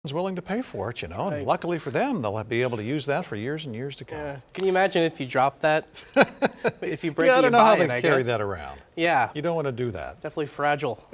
is willing to pay for it, you know, Right. and luckily for them, they'll be able to use that for years and years to come. Yeah. Can you imagine if you drop that? If you break Yeah, it, I don't you know how buy they it, I carry guess. that around. Yeah, You don't want to do that. definitely fragile.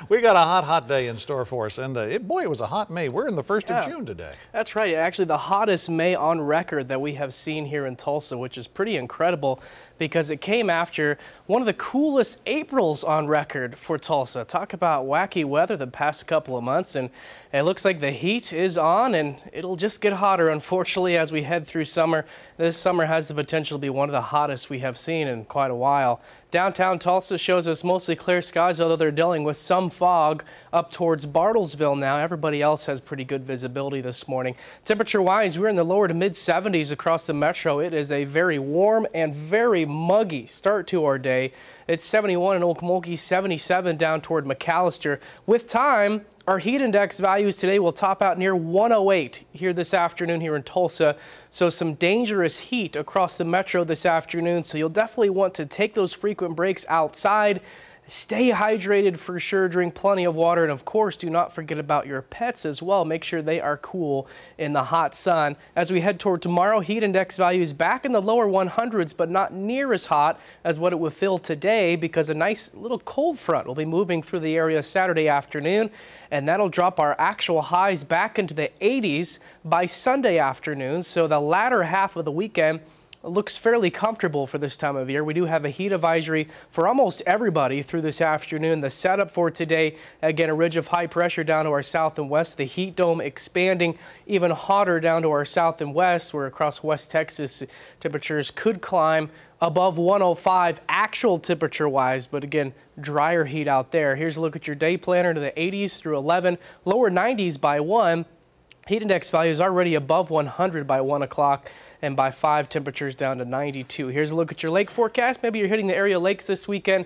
We got a hot day in store for us, and boy, it was a hot May. We're in the 1st of June today. That's right. Actually, the hottest May on record that we have seen here in Tulsa, which is pretty incredible because it came after one of the coolest Aprils on record for Tulsa. Talk about wacky weather the past couple of months, and it looks like the heat is on, and it'll just get hotter, unfortunately, as we head through summer. This summer has the potential to be one of the hottest we have seen in quite a while. Downtown Tulsa shows us mostly clear skies, although they're dealing with some fog up towards Bartlesville now. Everybody else has pretty good visibility this morning. Temperature-wise, we're in the lower to mid-70s across the metro. It is a very warm and very muggy start to our day. It's 71 in Okmulgee, 77 down toward McAllister. With time, our heat index values today will top out near 108 here this afternoon here in Tulsa. So some dangerous heat across the metro this afternoon. So you'll definitely want to take those frequent breaks outside. Stay hydrated for sure, drink plenty of water, and of course do not forget about your pets as well. Make sure they are cool in the hot sun. As we head toward tomorrow, heat index values back in the lower 100s, but not near as hot as what it will feel today because a nice little cold front will be moving through the area Saturday afternoon, and that'll drop our actual highs back into the 80s by Sunday afternoon. So the latter half of the weekend looks fairly comfortable for this time of year. We do have a heat advisory for almost everybody through this afternoon. The setup for today, again, a ridge of high pressure down to our south and west. The heat dome expanding even hotter down to our south and west, where across West Texas temperatures could climb above 105 actual temperature wise, but again, drier heat out there. Here's a look at your day planner to the 80s through 11, lower 90s by 1. Heat index values already above 100 by 1 o'clock, and by 5 temperatures down to 92. Here's a look at your lake forecast. Maybe you're hitting the area lakes this weekend.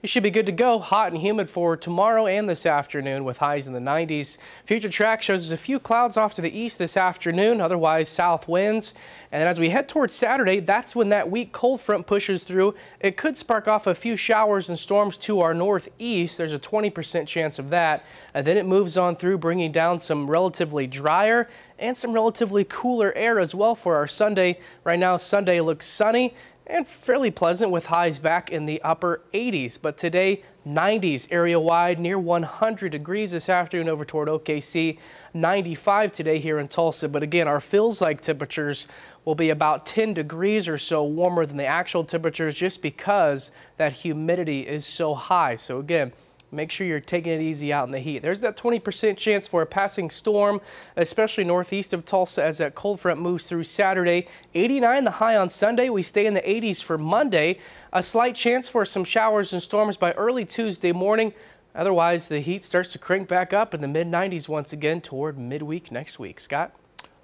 You should be good to go. Hot and humid for tomorrow and this afternoon with highs in the 90s. Future track shows us a few clouds off to the east this afternoon, otherwise south winds. And then as we head towards Saturday, that's when that weak cold front pushes through. It could spark off a few showers and storms to our northeast. There's a 20% chance of that. And then it moves on through, bringing down some relatively drier and some relatively cooler air as well for our Sunday. Right now, Sunday looks sunny and fairly pleasant with highs back in the upper 80s. But today, 90s area-wide, near 100 degrees this afternoon over toward OKC. 95 today here in Tulsa. But again, our feels-like temperatures will be about 10 degrees or so warmer than the actual temperatures just because that humidity is so high. So again, make sure you're taking it easy out in the heat. There's that 20% chance for a passing storm, especially northeast of Tulsa as that cold front moves through Saturday. 89 the high on Sunday. We stay in the 80s for Monday. A slight chance for some showers and storms by early Tuesday morning. Otherwise, the heat starts to crank back up in the mid-90s once again toward midweek next week. Scott?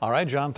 All right, John.